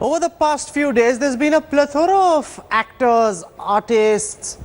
Over the past few days, there's been a plethora of actors, artists,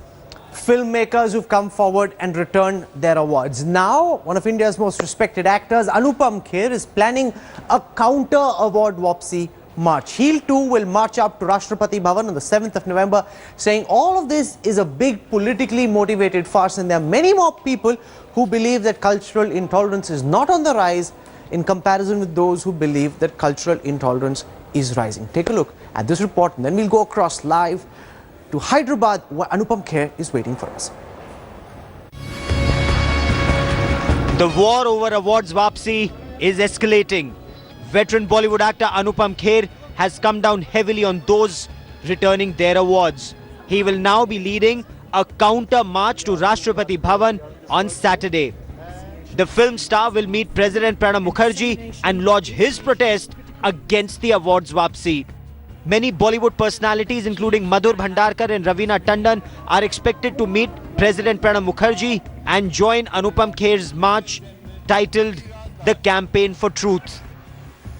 filmmakers who've come forward and returned their awards. Now, one of India's most respected actors, Anupam Kher, is planning a counter Award Wapsi march. He too will march up to Rashtrapati Bhavan on the 7th of November, saying all of this is a big politically motivated farce, and there are many more people who believe that cultural intolerance is not on the rise in comparison with those who believe that cultural intolerance is rising. Take a look at this report, and then we'll go across live to Hyderabad, where Anupam Kher is waiting for us. The war over Awards Wapsi is escalating. Veteran Bollywood actor Anupam Kher has come down heavily on those returning their awards. He will now be leading a counter march to Rashtrapati Bhavan on Saturday. The film star will meet President Pranab Mukherjee and lodge his protest against the Awards Wapsi. Many Bollywood personalities, including Madhur Bhandarkar and Ravina Tandon, are expected to meet President Pranab Mukherjee and join Anupam Kher's march titled The Campaign for Truth.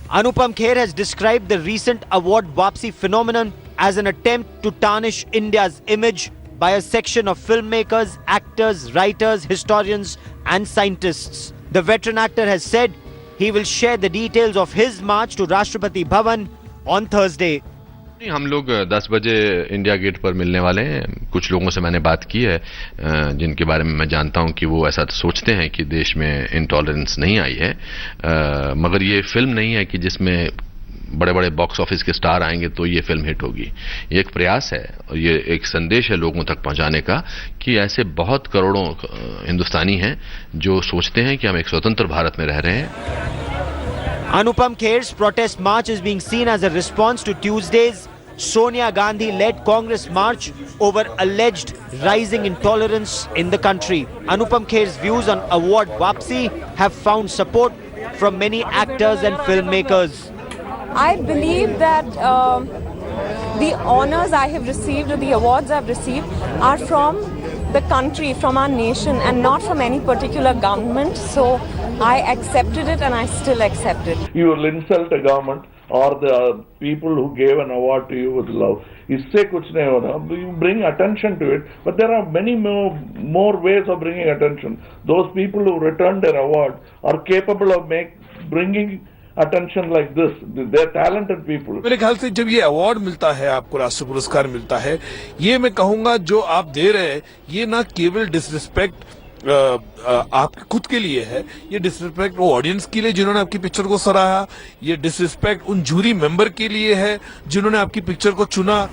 Anupam Kher has described the recent Award Wapsi phenomenon as an attempt to tarnish India's image by a section of filmmakers, actors, writers, historians and scientists. The veteran actor has said he will share the details of his march to Rashtrapati Bhavan on Thursday. हम लोग 10 बजे India gate पर मिलने वाले हैं। कुछ लोगों से मैंने बात की है जिनके बारे में मैं जानता हूं कि वो ऐसा सोचते हैं कि देश में इंटॉलरेंस नहीं आई है, मगर ये फिल्म नहीं है कि जिसमें बड़े बड़े बॉक्स ऑफिस के स्टार आएंगे तो ये फिल्म हिट होगी। ये एक प्रयास है और ये एक संदेश है लोगों तक पहुंचाने का कि ऐसे बहुत करोड़ों हिंदुस्तानी हैं जो सोचते हैं कि हम एक स्वतंत्र भारत में रह रहे हैं। Anupam Kher's protest march is being seen as a response to Tuesday's Sonia Gandhi-led Congress march over alleged rising intolerance in the country. Anupam Kher's views on Award Wapsi have found support from many actors and filmmakers. I believe that the honors I have received or the awards I've received are from the country, from our nation, and not from any particular government. So I accepted it and I still accept it. You will insult a government or the people who gave an award to you with love. इससे कुछ नहीं होना. You bring attention to it, but there are many more ways of bringing attention. Those people who returned their award are capable of bringing attention like this. They're talented people. मेरे ख्याल से जब ये award मिलता है, आपको राष्ट्रीय पुरस्कार मिलता है, ये मैं कहूंगा जो आप दे रहे हैं, ये ना केवल डिसरिस्पेक्ट आपके खुद के लिए है, ये डिसरिस्पेक्ट वो ऑडियंस के लिए जिन्होंने आपकी पिक्चर को सराहा, ये डिसरिस्पेक्ट उन जूरी मेंबर के लिए है जिन्होंने आपकी पिक्चर को चुना।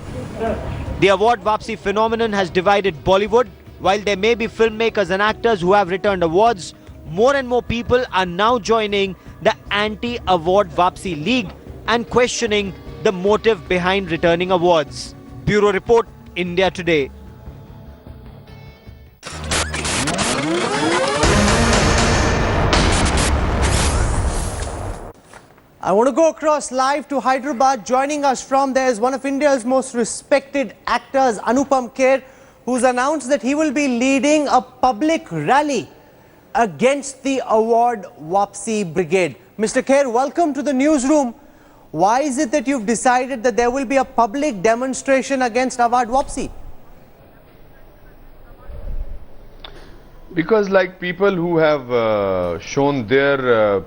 The Award Wapsi phenomenon has divided Bollywood. While there may be filmmakers and actors who have returned awards, more and more people are now joining the anti-Award Wapsi League and questioning the motive behind returning awards. Bureau Report, India Today. I want to go across live to Hyderabad. Joining us from there is one of India's most respected actors, Anupam Kher, who's announced that he will be leading a public rally against the Award Wapsi Brigade. Mr. Kher, welcome to the newsroom. Why is it that you've decided that there will be a public demonstration against Award Wapsi? Because like people who have shown their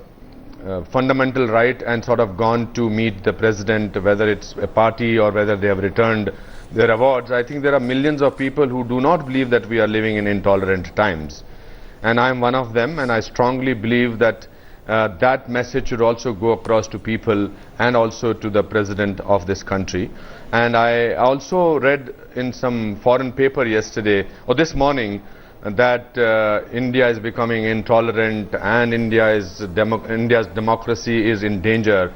fundamental right and sort of gone to meet the president, whether it's a party or whether they have returned their awards, I think there are millions of people who do not believe that we are living in intolerant times. And I am one of them, and I strongly believe that that message should also go across to people and also to the president of this country. And I also read in some foreign paper yesterday or this morning that India is becoming intolerant and India's democracy is in danger,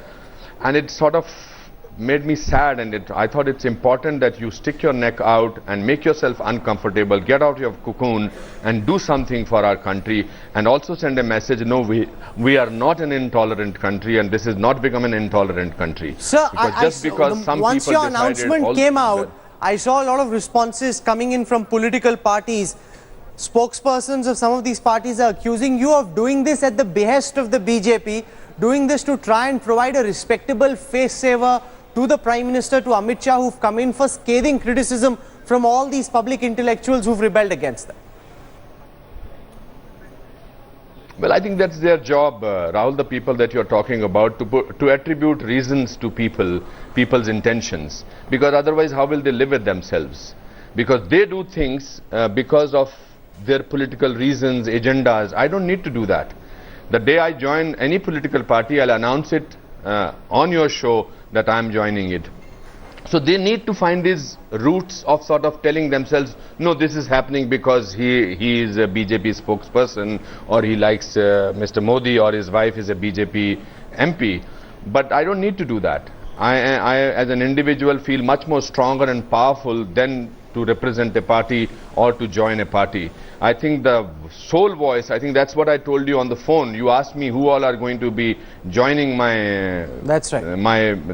and it sort of made me sad, and I thought it's important that you stick your neck out and make yourself uncomfortable, get out of your cocoon and do something for our country, and also send a message, no, we are not an intolerant country, and this is not become an intolerant country. Sir, once your announcement came out, I saw a lot of responses coming in from political parties. Spokespersons of some of these parties are accusing you of doing this at the behest of the BJP, doing this to try and provide a respectable face saver to the Prime Minister, to Amit Shah, who've come in for scathing criticism from all these public intellectuals who've rebelled against them? Well, I think that's their job, Rahul, the people that you're talking about, to attribute reasons to people's intentions. Because otherwise, how will they live with themselves? Because they do things because of their political reasons, agendas. I don't need to do that. The day I join any political party, I'll announce it on your show that I'm joining it. So they need to find these routes of sort of telling themselves, no, this is happening because he is a BJP spokesperson, or he likes Mr. Modi, or his wife is a BJP MP. But I don't need to do that. I as an individual feel much more stronger and powerful than to represent a party or to join a party. I think the sole voice, I think that's what I told you on the phone. You asked me who all are going to be joining my That's right.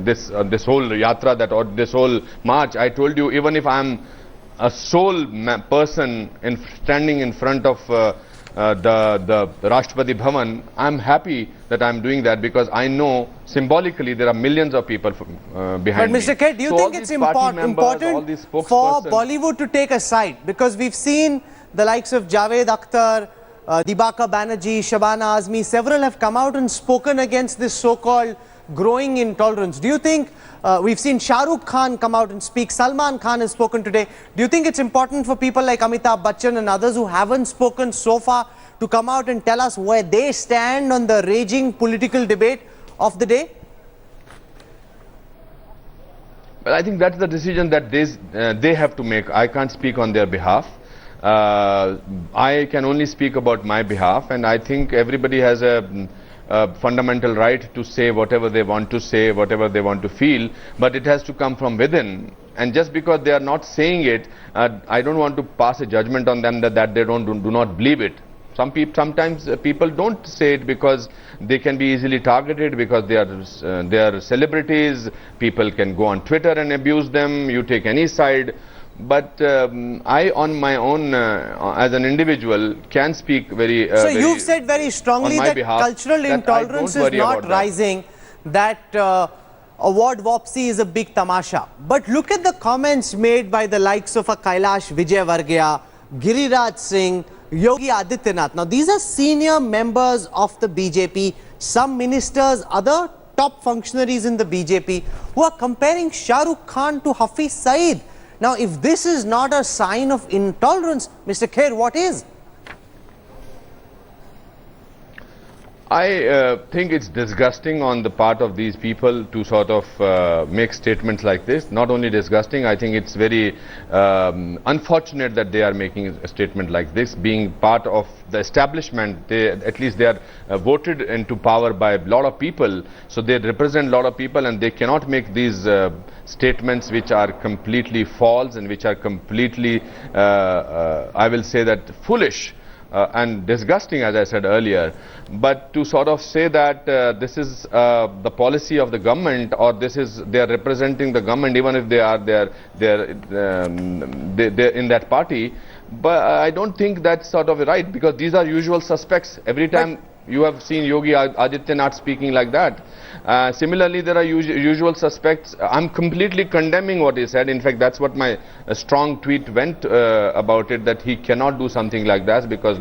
This whole yatra, that, or this whole march. I told you, even if I'm a sole person standing in front of the Rashtrapati Bhavan, I'm happy that I'm doing that, because I know symbolically there are millions of people behind me. But Mr. Kher, do you think it's important for Bollywood to take a side? Because we've seen the likes of Javed Akhtar, Dibakar Banerjee, Shabana Azmi, several have come out and spoken against this so-called growing intolerance. Do you think, we've seen Shah Rukh Khan come out and speak, Salman Khan has spoken today. Do you think it's important for people like Amitabh Bachchan and others who haven't spoken so far to come out and tell us where they stand on the raging political debate of the day? Well, I think that's the decision that they have to make. I can't speak on their behalf. I can only speak about my behalf, and I think everybody has a fundamental right to say whatever they want to say, whatever they want to feel, but it has to come from within. And just because they are not saying it, I don't want to pass a judgment on them that they do not believe it. Sometimes people don't say it because they can be easily targeted, because they are celebrities. People can go on Twitter and abuse them. You take any side. But I, on my own, as an individual, can speak very. So you've said very strongly that cultural intolerance is not rising, that Award Wapsi is a big tamasha. But look at the comments made by the likes of a Kailash Vijayvargiya, Giriraj Singh, Yogi Adityanath. Now these are senior members of the BJP, some ministers, other top functionaries in the BJP, who are comparing Shah Rukh Khan to Hafiz Saeed. Now, if this is not a sign of intolerance, Mr. Kher, what is? I think it's disgusting on the part of these people to sort of make statements like this. Not only disgusting, I think it's very unfortunate that they are making a statement like this. Being part of the establishment, at least they are voted into power by a lot of people. So they represent a lot of people, and they cannot make these statements which are completely false and which are completely, I will say that, foolish. And disgusting, as I said earlier. But to sort of say that this is the policy of the government, or they are representing the government, even if they are in that party, but I don't think that's sort of right, because these are usual suspects. Every time you have seen Yogi Adityanath speaking like that. Similarly, there are usual suspects. I'm completely condemning what he said. In fact, that's what my strong tweet went about it, that he cannot do something like that because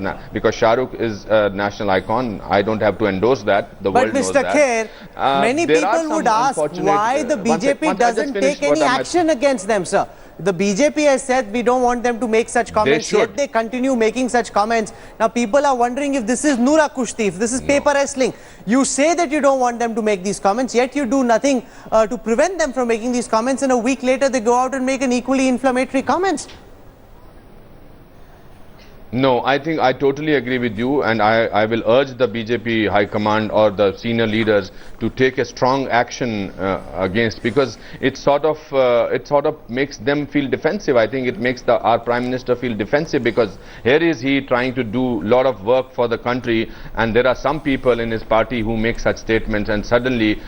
Shah Rukh is a national icon. I don't have to endorse that. The world knows that. But Mr. Kher, many people would ask why the BJP doesn't take any action against them, sir. The BJP has said we don't want them to make such comments, yet they continue making such comments. Now people are wondering if this is Noora Kushti, if this is paper wrestling. You say that you don't want them to make these comments, yet you do nothing to prevent them from making these comments, and a week later they go out and make an equally inflammatory comments. No, I think I totally agree with you, and I will urge the BJP High Command or the senior leaders to take a strong action against, because it sort of makes them feel defensive. I think it makes our Prime Minister feel defensive, because here is he trying to do a lot of work for the country, and there are some people in his party who make such statements, and suddenly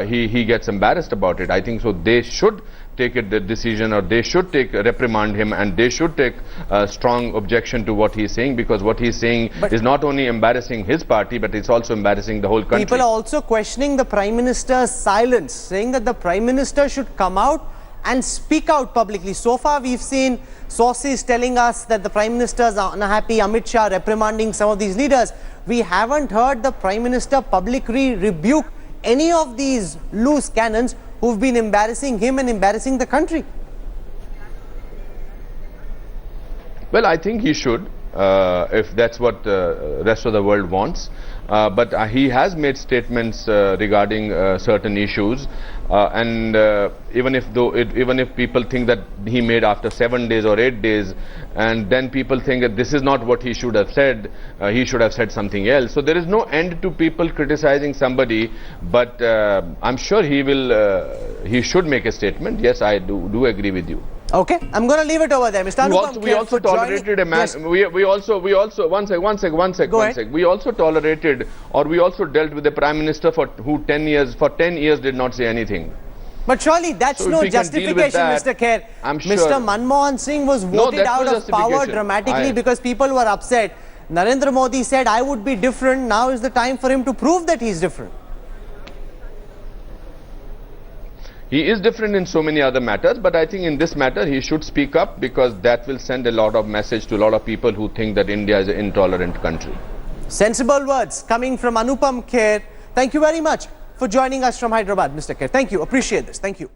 he gets embarrassed about it. I think so they should take the decision, or they should reprimand him, and they should take a strong objection to what he's saying, because what he's saying is not only embarrassing his party, but it's also embarrassing the whole country. People are also questioning the Prime Minister's silence, saying that the Prime Minister should come out and speak out publicly. So far, we've seen sources telling us that the Prime Minister is unhappy, Amit Shah reprimanding some of these leaders. We haven't heard the Prime Minister publicly rebuke any of these loose cannons who've been embarrassing him and embarrassing the country. Well, I think he should, if that's what the rest of the world wants. But he has made statements regarding certain issues, and even if people think that he made after 7 days or 8 days, and then people think that this is not what he should have said, he should have said something else. So there is no end to people criticizing somebody, but I'm sure he should make a statement. Yes, I do agree with you. Okay, I'm going to leave it over there. Mr. Anupam We also tolerated a man. Yes. We also one sec. We also tolerated, or we also dealt with the Prime Minister who 10 years did not say anything. But surely that's So if no we can deal with justification, that, Mr. Kher. I'm sure. Mr. Manmohan Singh was voted that's out no of power justification. dramatically because people were upset. Narendra Modi said, I would be different. Now is the time for him to prove that he's different. He is different in so many other matters, but I think in this matter he should speak up, because that will send a lot of message to a lot of people who think that India is an intolerant country. Sensible words coming from Anupam Kher. Thank you very much for joining us from Hyderabad, Mr. Kher. Thank you. Appreciate this. Thank you.